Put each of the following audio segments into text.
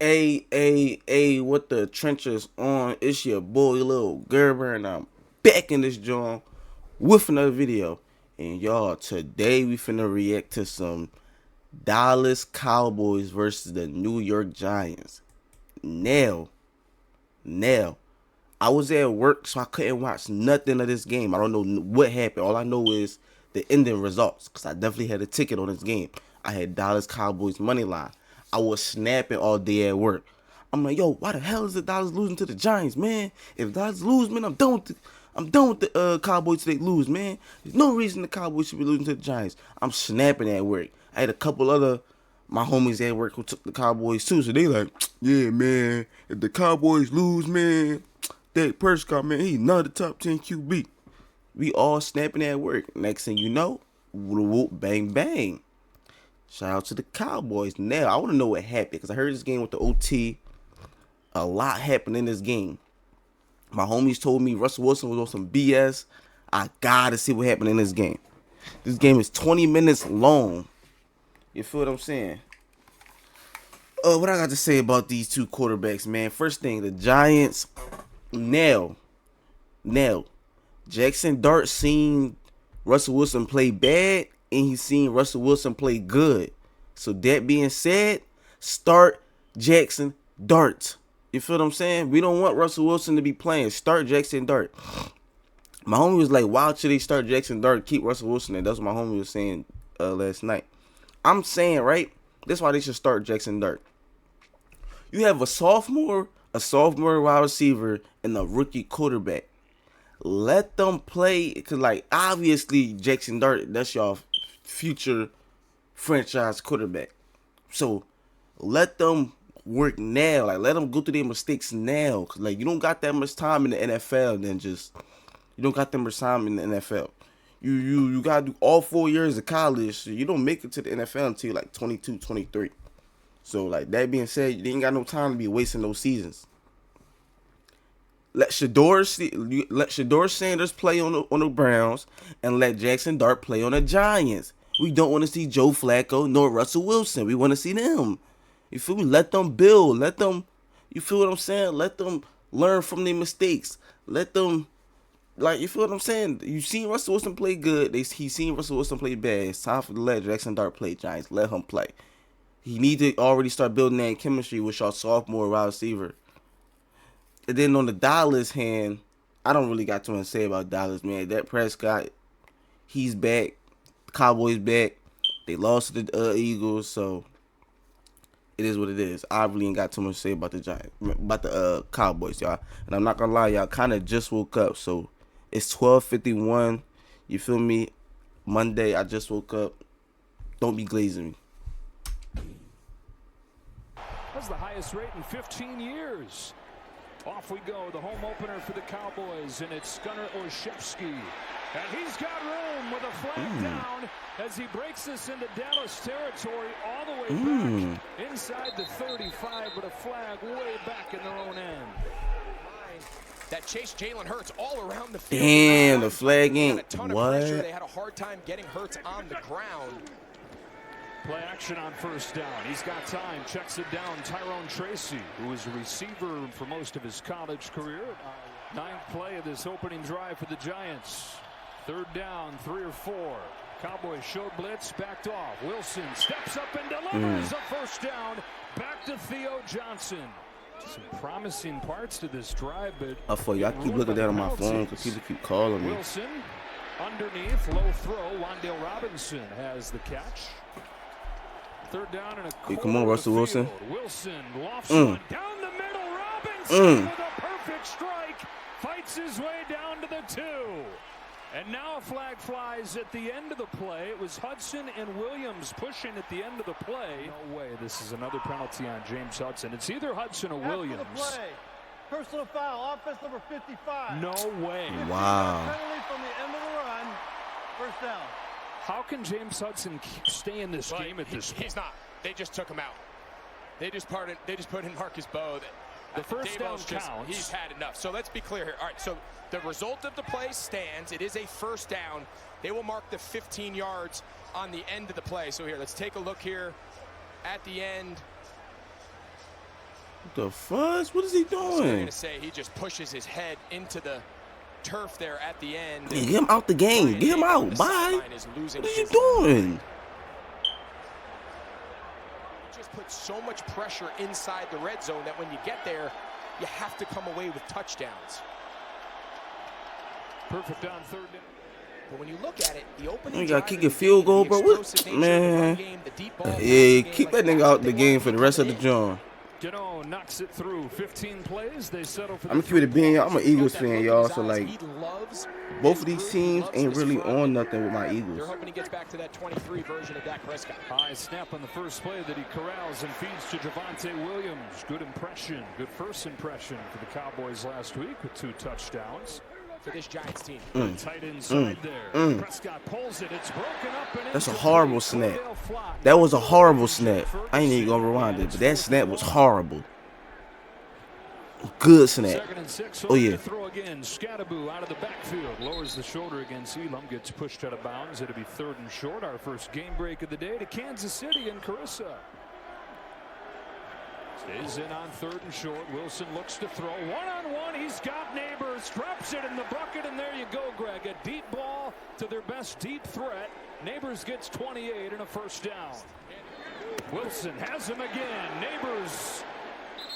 What the trenches on? It's your boy Lil Gerber, and I'm back in this joint with another video. And y'all, today we finna react to some Dallas Cowboys versus the New York Giants. Now, now, I was at work, so I couldn't watch nothing of this game. I don't know what happened. All I know is the ending results, because I definitely had a ticket on this game. I had Dallas Cowboys money line. I was snapping all day at work. I'm like, yo, why the hell is the Dallas losing to the Giants, man? If Dallas lose, man, I'm done with the Cowboys if they lose, man. There's no reason the Cowboys should be losing to the Giants. I'm snapping at work. I had a couple other my homies at work who took the Cowboys too, so they like, yeah, man, if the Cowboys lose, man, Dak Prescott, man, he's not a top 10 QB. We all snapping at work. Next thing you know, whoop, bang, bang. Shout out to the Cowboys. Now, I want to know what happened, because I heard this game with the OT. A lot happened in this game. My homies told me Russell Wilson was on some BS. I gotta see what happened in this game. This game is 20 minutes long. You feel what I'm saying? What I got to say about these two quarterbacks, man. First thing, the Giants, now, Jackson Dart seen Russell Wilson play bad, and he's seen Russell Wilson play good. So that being said, start Jackson Dart. You feel what I'm saying? We don't want Russell Wilson to be playing. Start Jackson Dart. My homie was like, why should they start Jackson Dart, keep Russell Wilson there? That's what my homie was saying last night. I'm saying, right? That's why they should start Jackson Dart. You have a sophomore wide receiver, and a rookie quarterback. Let them play, because, like, obviously, Jackson Dart, that's y'all future franchise quarterback. So, let them work now. Like, let them go through their mistakes now. Because, like, you don't got that much time in the NFL, you don't got that much time in the NFL. You got to do all 4 years of college. So you don't make it to the NFL until you're, like, 22, 23. So, like, that being said, you ain't got no time to be wasting those seasons. Let Shador Sanders play on the Browns, and let Jackson Dart play on the Giants. We don't want to see Joe Flacco nor Russell Wilson. We want to see them. You feel me? Let them build. Let them. You feel what I'm saying? Let them learn from their mistakes. Let them. Like, you feel what I'm saying? You seen Russell Wilson play good. He seen Russell Wilson play bad. It's time for to let Jackson Dart play Giants. Let him play. He need to already start building that chemistry with your sophomore wide receiver. And then on the Dallas hand, I don't really got too much to say about Dallas, man. Dak Prescott, he's back. Cowboys back. They lost to the Eagles, so it is what it is. I really ain't got too much to say about the Giants, about the Cowboys, y'all. And I'm not gonna lie, y'all kind of just woke up, so it's 12:51. You feel me? Monday, I just woke up. Don't be glazing me. That's the highest rate in 15 years. Off we go, the home opener for the Cowboys, and it's Gunnar Olszewski. And he's got room with a flag down as he breaks this into Dallas territory all the way back inside the 35, but a flag way back in their own end. That chased Jalen Hurts all around the field. Damn, the flag ain't. What? They had a hard time getting Hurts on the ground. Play action on first down. He's got time. Checks it down. Tyrone Tracy, who was a receiver for most of his college career. Ninth play of this opening drive for the Giants. Third down, 3 or 4. Cowboys showed blitz, backed off. Wilson steps up and delivers a first down. Back to Theo Johnson. Some promising parts to this drive, but I keep looking down on my phone because people keep calling me. Wilson underneath, low throw. Wandale Robinson has the catch. Third down and a hey, come on, Russell Wilson. Wilson lofts one down the middle. Robinson with a perfect strike. Fights his way down to the 2. And now a flag flies at the end of the play. It was Hudson and Williams pushing at the end of the play. No way. This is another penalty on James Hudson. It's either Hudson or Williams. After the play, personal foul, offense number 55. No way. Wow. Penalty from the end of the run. First down. How can James Hudson stay in this game at this point? He's not. They just took him out. They just put in Marcus Bowe. The first down counts. He's had enough. So let's be clear here. All right, so the result of the play stands. It is a first down. They will mark the 15 yards on the end of the play. So here, let's take a look here at the end. the fudge? What is he So they're doing? gonna say he just pushes his head into the turf there at the end. Yeah, get him out the game. Get him out. Bye. What are you doing? Just put so much pressure inside the red zone that when you get there, you have to come away with touchdowns. Perfect on third down. But when you look at it, the opening You gotta drive kick of a the field game, goal, the bro. What? explosive nature of the Man. run game, the deep ball Yeah, passing game, keep like that nigga that's out what the they game want for the to rest of come the in. joint. Gano knocks it through 15 plays. They settle for the I'm gonna keep it a bean, y'all. I'm an He's got Eagles that fan, look in y'all. his So eyes. like, He loves both his of these group. He teams loves ain't his really front. on nothing with my They're Eagles. hoping he gets back to that 23 version of Dak Prescott. High snap on the first play that he corrals and feeds to Javonte Williams. Good impression. Good first impression for the Cowboys last week with 2 touchdowns. For this Giants team. Tight inside there. Prescott pulls it. It's broken up and That's a incomplete. horrible snap. Cordell Flott. That was a horrible snap. I ain't even gonna rewind it, but that snap was horrible. Good snap. 2nd and 6. Oh, yeah. To throw again. Scattaboo out of the backfield. Lowers the shoulder against Elam. Gets pushed out of bounds. It'll be 3rd and short. Our first game break of the day to Kansas City and Carissa. Stays in on 3rd and short. Wilson looks to throw. One-on-one. He's got Neighbors. Drops it in the bucket. And there you go, Greg. A deep ball to their best deep threat. Neighbors gets 28 and a first down. Wilson has him again. Neighbors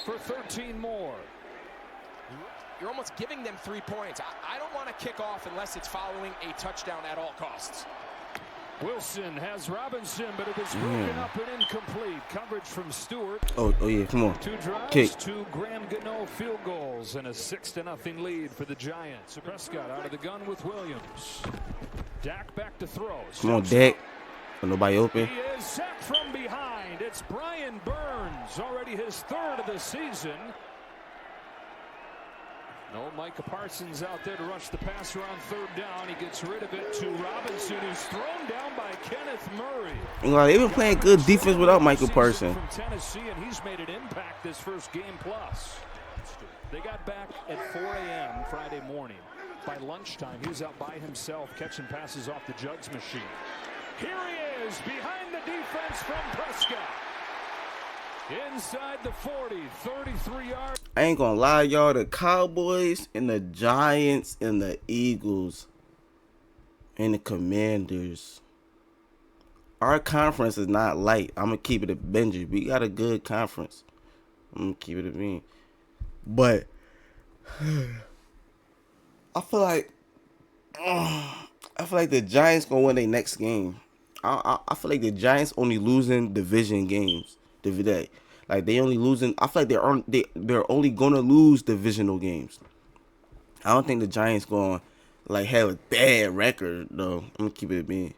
for 13 more. You're almost giving them 3 points. I don't want to kick off unless it's following a touchdown at all costs. Wilson has Robinson, but it was broken up and incomplete. Coverage from Stewart. Oh yeah, come on. 2 drives, Kick. 2 Graham Gano field goals, and a 6-0 lead for the Giants. Prescott out of the gun with Williams. Dak back to throw. Come on, Dak. Nobody open. He is sacked from behind. It's Brian Burns, already his 3rd of the season. No Micah Parsons out there to rush the passer on 3rd down. He gets rid of it to Robinson, who's thrown down by Kenneth Murray. They've been playing good defense without Michael Parsons. From Tennessee, and he's made an impact this first game plus. They got back at 4 a.m. Friday morning. By lunchtime, he was out by himself catching passes off the jugs machine. Here he is behind the defense from Prescott. Inside the 40, 33 yards. I ain't gonna lie, y'all. The Cowboys and the Giants and the Eagles and the Commanders. Our conference is not light. I'm gonna keep it a Benji. We got a good conference. I'm gonna keep it a bean. But I feel like the Giants gonna win their next game. I feel like the Giants only losing division games. Like they only losing. I feel like they're only gonna lose divisional games. I don't think the Giants gonna like have a bad record though. I'm gonna keep it a bean.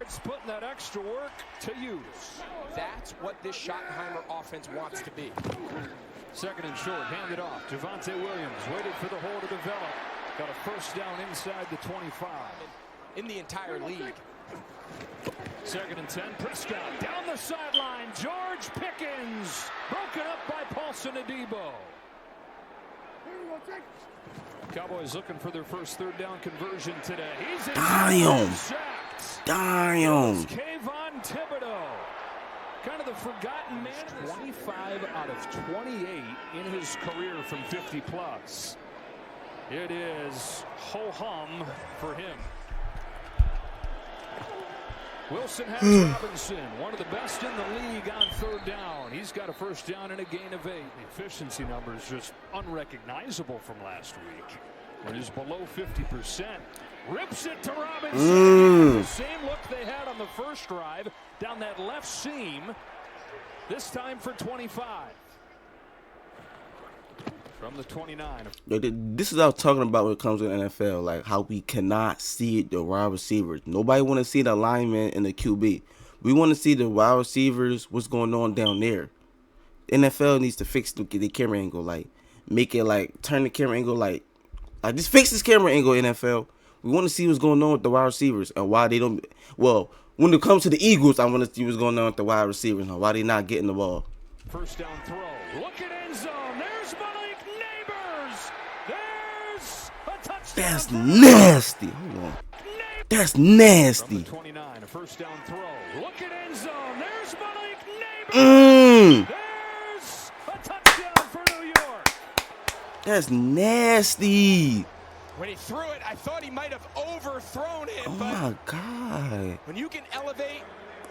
It's putting that extra work to use. That's what this Schottenheimer offense wants to be. 2nd and short, handed off. Javonte Williams waited for the hole to develop. Got a first down inside the 25. In the entire league. 2nd and 10. Prescott down the sideline. George Pickens broken up by Paulson Adebo. Cowboys looking for their first 3rd down conversion today. He's in. Damn. Kayvon Thibodeau. Kind of the forgotten man. 25 out of 28 in his career from 50 plus. It is ho-hum for him. Wilson has Robinson, one of the best in the league on 3rd down. He's got a first down and a gain of 8. The efficiency numbers just unrecognizable from last week. When he's below 50%. Rips it to Robinson. The same look they had on the first drive down that left seam. This time for 25. From the 29. This is what I was talking about when it comes to the NFL, like how we cannot see the wide receivers. Nobody want to see the lineman and the QB. We want to see the wide receivers, what's going on down there. NFL needs to fix the camera angle, like make it like turn the camera angle like just fix this camera angle, NFL. We want to see what's going on with the wide receivers and why they don't. Well, when it comes to the Eagles, I want to see what's going on with the wide receivers and why they not getting the ball. First down throw. Look at end zone. There's Malik Neighbors. There's a touchdown. That's nasty. Hold on. That's nasty. From the 29, a first down throw. Look at end zone. There's Malik Neighbors. There's a That's nasty. When he threw it, I thought he might have overthrown it. Oh but my God. when you can elevate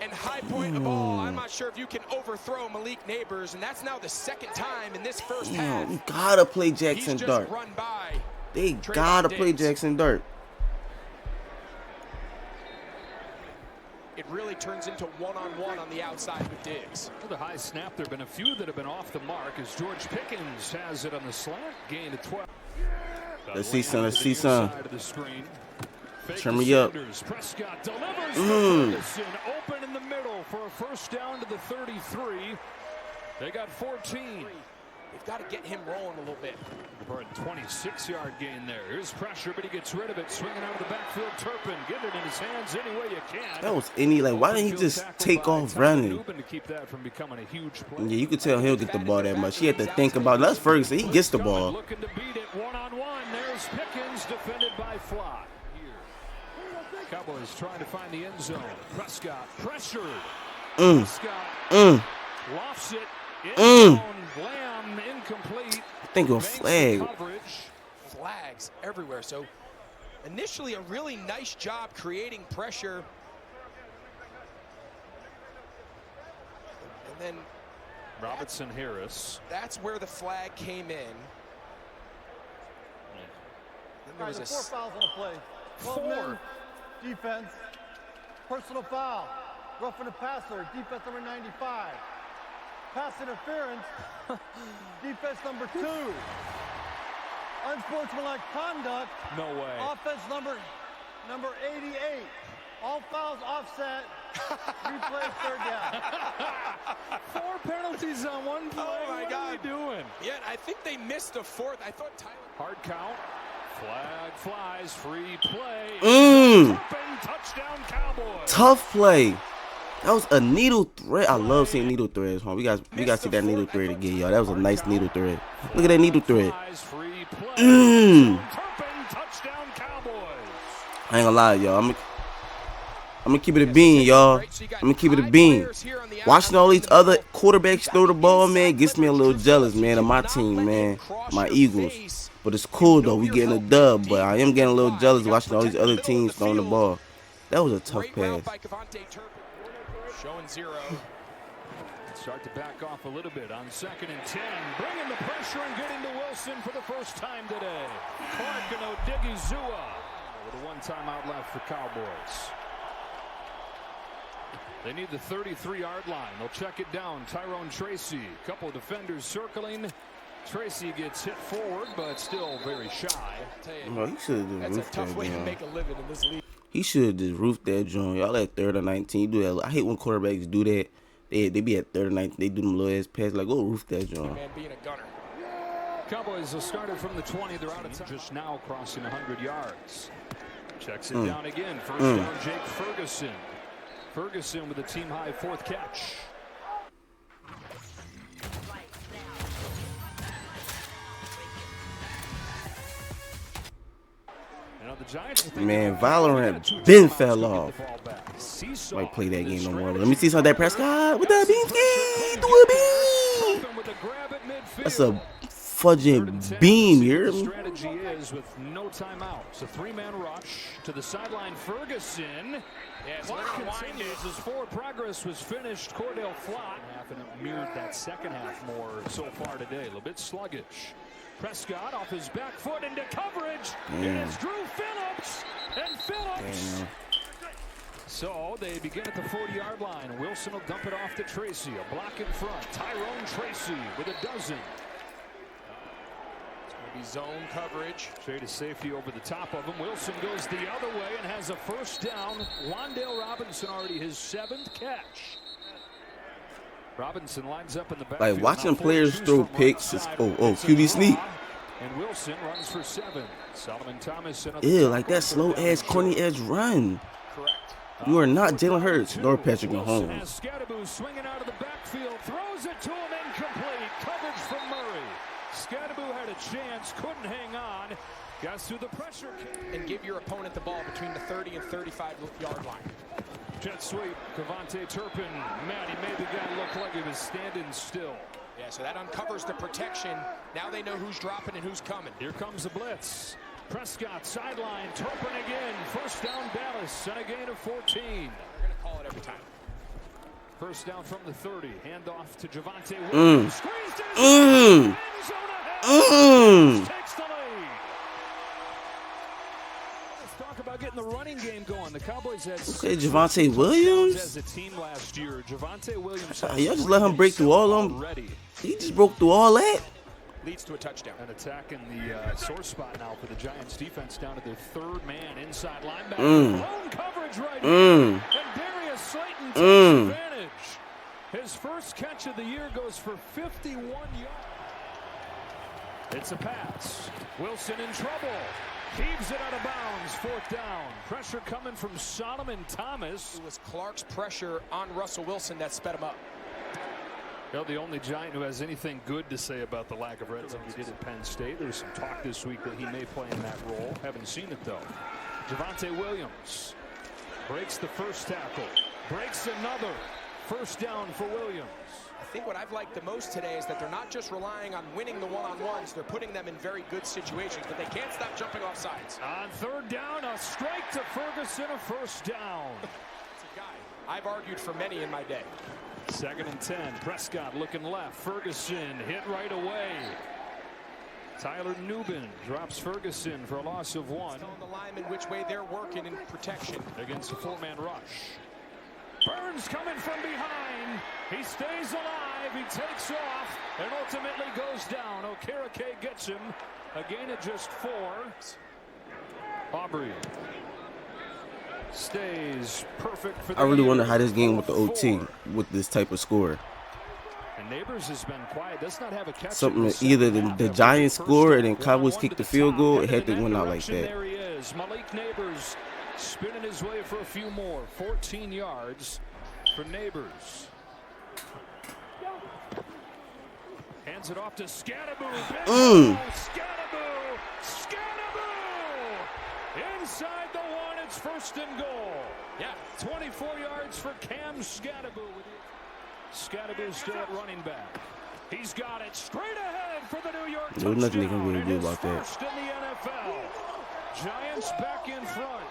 and high point a ball, I'm not sure if you can overthrow Malik Neighbors, and that's now the second time in this first half. We gotta play Jackson He's just Dart. run by They Trayvon gotta play Diggs. Jackson Dart. It really turns into one-on-one on the outside with Diggs. To the high snap, there have been a few that have been off the mark as George Pickens has it on the slant, gain of 12. Let's see some. Let's see some. Turn me up. Prescott delivers Ferguson open in the middle for a first down to the 33. They got 14. We've got to get him rolling a little bit. For a 26-yard gain there. Here's pressure, but he gets rid of it. Swinging out of the backfield, Turpin. Get it in his hands any way you can. That was like, why didn't he just take off running? To keep that from becoming a huge play. Yeah, you could tell he'll get the ball that much. He had to think about it. That's Ferguson. He gets the ball. Looking to beat it one-on-one. There's Pickens defended by Fly. Cowboys trying to find the end zone. Prescott pressured. Prescott lofts it. End zone. Lamb incomplete. I think a flag. Flags everywhere. So initially a really nice job creating pressure. And then Robinson Harris. That's where the flag came in. Then there was a 4 fouls on the play. 12 men, defense, personal foul, roughing the passer, defense number 95. Pass interference, defense number 2. Unsportsmanlike conduct. No way. Offense number 88. All fouls offset. Replay third down. 4 penalties on one play. Oh my God. What are we doing? Yeah, I think they missed a fourth. I thought Tyler. Hard count. Flag flies. Free play. Touchdown Cowboys. Tough play. That was a needle thread. I love seeing needle threads, huh? We got to see that needle thread again, y'all. That was a nice needle thread. Look at that needle thread. Touchdown Cowboys. I ain't gonna lie, y'all. I'm gonna keep it a bean, y'all. I'm gonna keep it a bean. Watching all these other quarterbacks throw the ball, man, gets me a little jealous, man, of my team, man, my Eagles. But it's cool though. We getting a dub, but I am getting a little jealous watching all these other teams throwing the ball. That was a tough pass. Showing 0. Start to back off a little bit on 2nd and 10. Bringing the pressure and getting to Wilson for the first time today. Clark and Odigizua with a 1 timeout left for Cowboys. They need the 33-yard line. They'll check it down. Tyrone Tracy, a couple of defenders circling. Tracy gets hit forward, but still very shy. Bro, he should have That's a roofed tough that way to joint. make a living in this league. He should have just roofed that joint. Y'all at 3rd and 19. Do that. I hate when quarterbacks do that. They be at 3rd and 19. They do them little ass pass. Like, go roof that joint. Man being a gunner. Cowboys have started from the 20. They're out of time. Just now crossing 100 yards. Checks it down again. First down, Jake Ferguson. Ferguson with a team-high 4th catch. Man, Valorant been fell off. Might play that game no more. Let me see some of that Prescott with that beam ski. Do a beam. That's a fudging beam, you hear me? Strategy is with no timeouts. A 3-man rush to the sideline. Ferguson. Clock continues as forward progress was finished. Cordell Flott. And it mirrored that second half more so far today. A little bit sluggish. Prescott off his back foot into coverage. It is Drew Phillips. And Phillips. Damn. So they begin at the 40-yard line. Wilson will dump it off to Tracy. A block in front. Tyrone Tracy with a dozen. It's going to be zone coverage. Shade of safety over the top of him. Wilson goes the other way and has a first down. Wandale Robinson already his 7th catch. Robinson lines up in the back. Like watching players throw picks is QB sneak. And Wilson runs for 7. Solomon Thomas. Ew, like that slow ass corny edge run. Correct. You are not Jalen Hurts nor Patrick Mahomes. Scadaboo swinging out of the backfield, throws it to him, incomplete. Coverage from Murray. Scadaboo had a chance, couldn't hang on. Got through the pressure. And give your opponent the ball between the 30 and 35-yard line. Jet sweep, Cavante Turpin. Man, he made the guy look like he was standing still. Yeah, so that uncovers the protection. Now they know who's dropping and who's coming. Here comes the blitz. Prescott sideline, Turpin again. First down Dallas and a gain of 14. They're going to call it every time. First down from the 30. Handoff to Javonte Williams. Squeezed in. End zone ahead. Takes the lead. Let's talk about getting the running game going. The Cowboys had Javonte Williams as a team last year. Javonte Williams. Y'all just let him break through all of them. He just broke through all that. Leads to a touchdown. An attack in the sore spot now for the Giants defense down to their third man inside linebacker. Lone coverage right here. And Darius Slayton takes advantage. His first catch of the year goes for 51 yards. It's a pass. Wilson in trouble. Heaves it out of bounds. Fourth down. Pressure coming from Solomon Thomas. It was Clark's pressure on Russell Wilson that sped him up. Well, the only Giant who has anything good to say about the lack of red zone he did at Penn State. There's some talk this week that he may play in that role. Haven't seen it, though. Javonte Williams breaks the first tackle. Breaks another. First down for Williams. I think what I've liked the most today is that they're not just relying on winning the one-on-ones. They're putting them in very good situations, but they can't stop jumping off sides. On third down, a strike to Ferguson, a first down. It's a guy I've argued for many in my day. 2nd and 10. Prescott looking left. Ferguson hit right away. Tyler Nubin drops Ferguson for a loss of 1. Telling the linemen which way they're working in protection. Against a 4-man rush. Burns coming from behind. He stays alive. He takes off and ultimately goes down. Okereke gets him. A gain of just 4. Aubrey stays perfect for the I really year. wonder how this game with the OT with this type of score. And Neighbors has been quiet. Does not have a catch. Something either the Giants score and then Cowboys kick the field goal. It had to win out like that. There he is. Malik Neighbors spinning his way for a few more. 14 yards for Neighbors. Hands it off to Scadaboo. Scadaboo. Inside the 1, it's first and goal. Yeah, 24 yards for Cam Scadaboo. Scadaboo still at running back. He's got it straight ahead for the New York touchdown. There's nothing they can really do about that. First in the NFL. Giants back in front.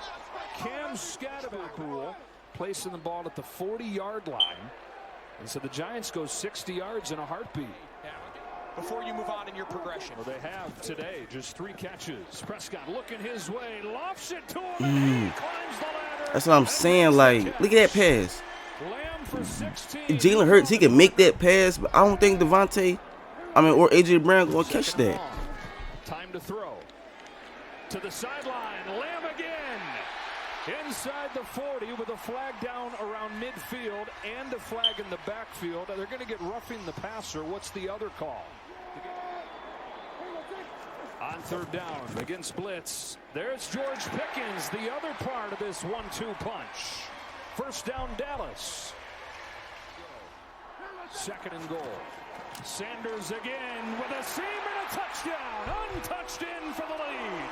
Cam Scadaboo placing the ball at the 40-yard line. And so the Giants go 60 yards in a heartbeat. Yeah. Before you move on in your progression. Well, they have today just 3 catches. Prescott looking his way, lofts it to him, and he climbs the ladder. That's what I'm saying. Like, look at that pass. Lamb for 16. Jalen Hurts, he can make that pass, but I don't think Devontae, or AJ Brown gonna catch that. Time to throw. To the sideline, Lamb again. Inside the 40 with a flag down around midfield and a flag in the backfield. They're going to get roughing the passer. What's the other call? On third down against blitz. There's George Pickens, the other part of this 1-2 punch. First down Dallas. 2nd and goal. Sanders again with a seam and a touchdown. Untouched in for the lead.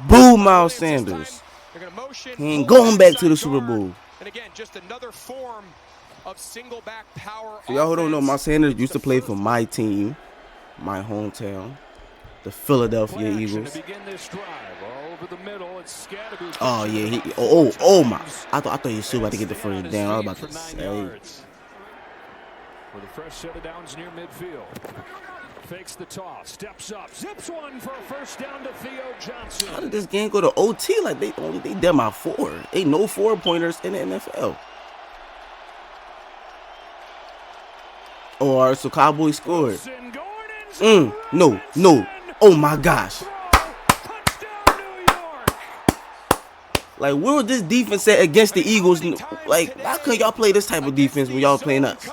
Boo, Miles Sanders. He ain't going back to the Super Bowl. And again, just another form of single back power. For y'all who don't know, Miles Sanders used to play for my team, my hometown, the Philadelphia Eagles. Over the middle, it's oh yeah, oh my! I thought he was still about to get the first down. I was about to say. With a fresh set of downs near midfield. Fakes the toss, steps up, zips one for a first down to Theo Johnson. How did this game go to OT? Like they done by 4. Ain't no 4-pointers in the NFL. Oh, all right, so Cowboys scored. No. Oh my gosh. Like, where was this defense at against the Eagles? Like, how couldn't y'all play this type of defense when y'all playing us?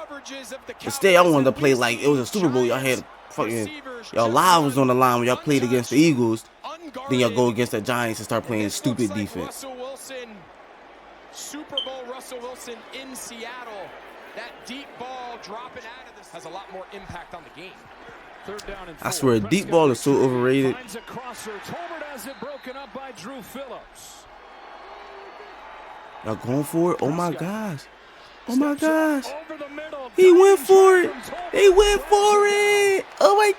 Instead, y'all wanted to play like it was a Super Bowl. Y'all had fucking, y'all lives was on the line when y'all played against the Eagles. Then y'all go against the Giants and start playing stupid defense. Super Bowl Russell Wilson in Seattle. That deep ball dropping out of this has a lot more impact on the game. Third down and 4. I swear, deep ball is so overrated. Finds a crosser. Tolbert has it broken up by Drew Phillips. Y'all going for it? Oh my gosh. Oh my gosh. Over the middle. He went Diving for shot it. from Tolbert. He went for it. Oh my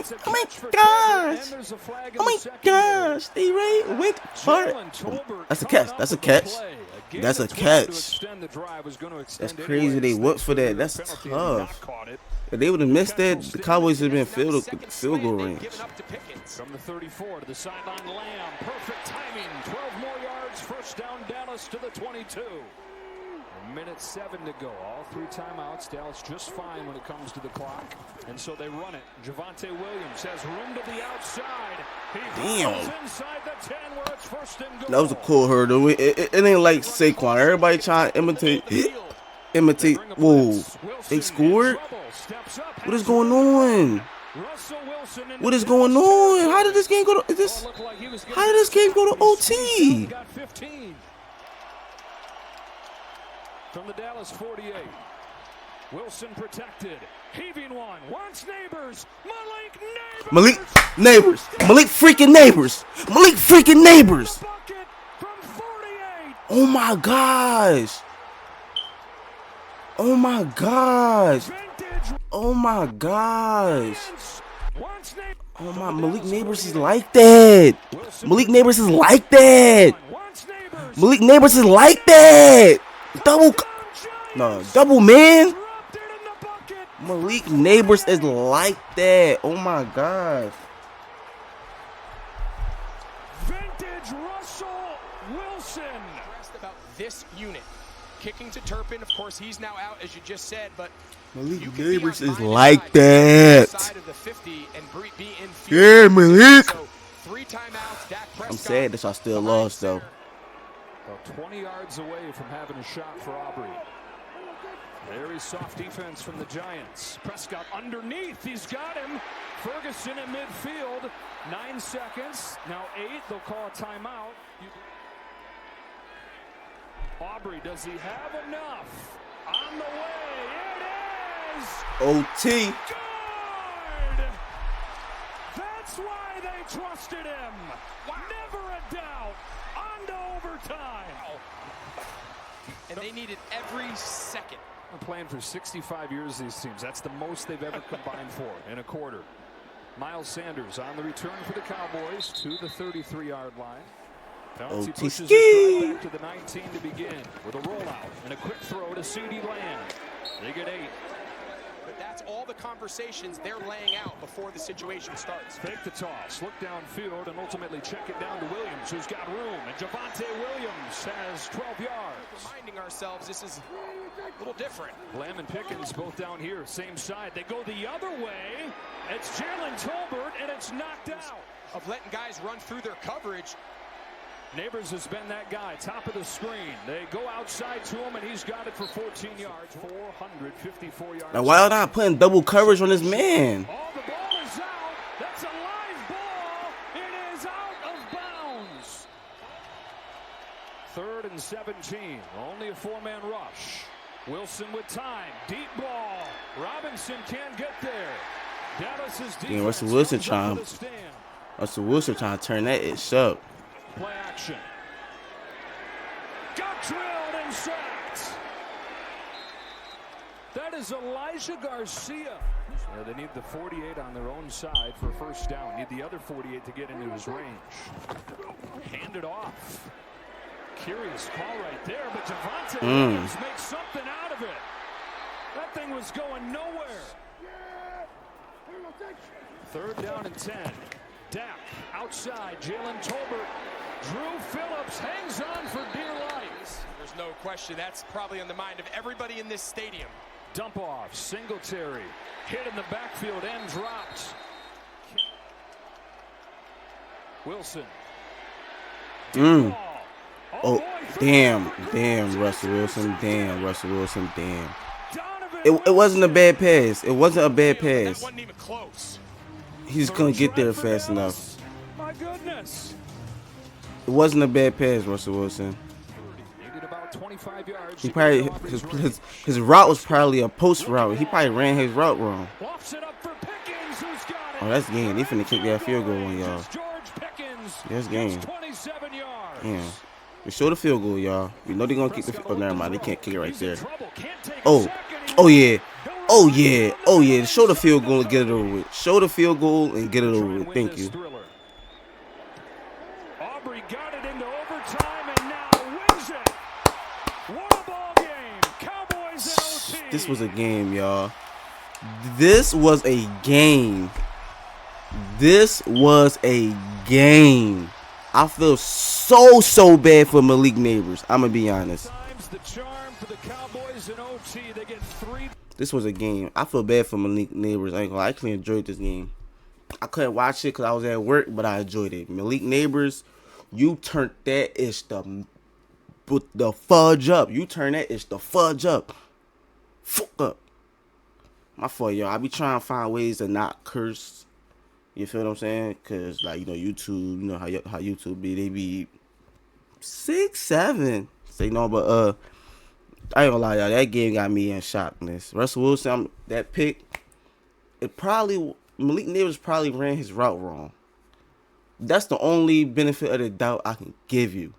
It's a gosh. catch for Tolbert, and there's a flag in Oh the my secondary. gosh. They went for it. Jalen Tolbert That's a coming catch. up That's a with the catch. play. Again, That's a it's one to catch. extend the drive, was going to extend That's crazy. They anyways. went for that. Thanks That's to the penalty, and he not tough. caught it. If they would have missed that, the Cowboys would have been Second field goal slant, they've range. given up to Pickens. From the 34 to the sideline, Lamb. Perfect timing. 12 more yards. First down, Dallas to the 22. A minute 7 to go. All 3 timeouts. Dallas just fine when it comes to the clock. And so they run it. Javonte Williams has room to the outside. He Damn. inside the 10 where it's first and goal. That was a cool hurdle. It ain't like Saquon. Everybody trying to imitate. Whoa. They scored? What is going on? What is going on? How did this game go to How did this game go to OT? From the Dallas 48. Wilson protected. Heaving one. Wants Neighbors. Malik freaking Neighbors. Malik freaking Neighbors. Oh my gosh. Oh my gosh. Oh my gosh. Oh my, Malik Neighbors is like that. Malik Neighbors is like that. Malik Neighbors is like that. Double man. Malik Neighbors is like that. Oh my gosh. Vintage Russell Wilson. About this unit. Kicking to Turpin, of course, he's now out, as you just said, but Malik Neighbors is like that. Side of the 50 and be in field. Yeah, Malik. So 3 timeouts. Dak Prescott. I'm sad that y'all still lost though. About 20 yards away from having a shot for Aubrey. Very soft defense from the Giants. Prescott underneath. He's got him. Ferguson in midfield. 9 seconds. Now 8. They'll call a timeout. Aubrey, does he have enough? On the way. It is. OT. Good. That's why they trusted him. Never a doubt. On to overtime. And they needed every second. They're playing for 65 years, these teams. That's the most they've ever combined for in a quarter. Miles Sanders on the return for the Cowboys to the 33-yard line. Bouncy pushes his drive back to the 19 to begin with a rollout and a quick throw to CeeDee Lamb. They get 8. But that's all the conversations they're laying out before the situation starts. Fake the toss, look downfield, and ultimately check it down to Williams, who's got room. And Javonte Williams has 12 yards. Reminding ourselves this is a little different. Lamb and Pickens both down here, same side. They go the other way. It's Jalen Tolbert, and it's knocked out. Of letting guys run through their coverage. Neighbors has been that guy, top of the screen. They go outside to him, and he's got it for 14 yards. 454 yards. Now, why are not putting double coverage on this man? Oh, the ball is out. That's a live ball. It is out of bounds. 3rd and 17. Only a 4-man rush. Wilson with time. Deep ball. Robinson can't get there. Dallas's defense. Russell Wilson trying to turn that ish up. Play action. Got drilled and sacked. That is Elijah Garcia. Yeah, they need the 48 on their own side for a first down. Need the other 48 to get into his range. Hand it off. Curious call right there, but Javonte Williams makes something out of it. That thing was going nowhere. 3rd down and 10. Dak outside. Jalen Tolbert. Drew Phillips hangs on for dear life. There's no question that's probably on the mind of everybody in this stadium. Dump off. Singletary. Hit in the backfield and dropped. Wilson. Oh, damn, Russell Wilson, damn. It wasn't a bad pass. It wasn't a bad pass. That wasn't even close. He just couldn't get there fast enough. My goodness. It wasn't a bad pass, Russell Wilson. Needed about 25 yards. He probably his route was probably a post route. He probably ran his route wrong. Oh, that's game. They finna kick that field goal on y'all. That's game. 27 yards. Yeah. Show the field goal, y'all. We know they're gonna kick the. Oh, never mind. They can't kick it right there. Oh, oh yeah, oh yeah, oh yeah. Show the field goal and get it over with. Show the field goal and get it over with. Thank you. Aubrey got it into overtime and now wins it. What a ball game! Cowboys and OT. This was a game, y'all. This was a game. This was a game. I feel so bad for Malik Neighbors. I'm gonna be honest. The charm for the Cowboys and OT. They get 3. This was a game. I feel bad for Malik Neighbors. I ain't gonna lie. I actually enjoyed this game. I couldn't watch it because I was at work, but I enjoyed it. Malik Neighbors, you turned that the fudge up. You turned that the fudge up. Fuck up. My fault, y'all. I be trying to find ways to not curse. You feel what I'm saying? Cause like YouTube, you know how YouTube be. They be 6, 7. Say no, but I ain't gonna lie, y'all. That game got me in shockness. Russell Wilson, that pick. Malik Neighbors probably ran his route wrong. That's the only benefit of the doubt I can give you.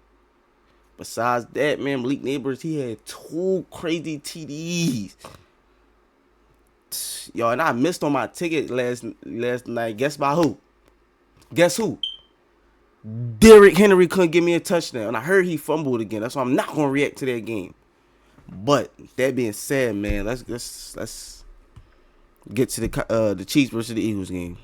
Besides that, man, Malik Neighbors, he had 2 crazy TDs. Yo, and I missed on my ticket last night. Guess by who? Guess who? Derrick Henry couldn't give me a touchdown. And I heard he fumbled again. That's why I'm not gonna react to that game. But that being said, man, let's get to the Chiefs versus the Eagles game.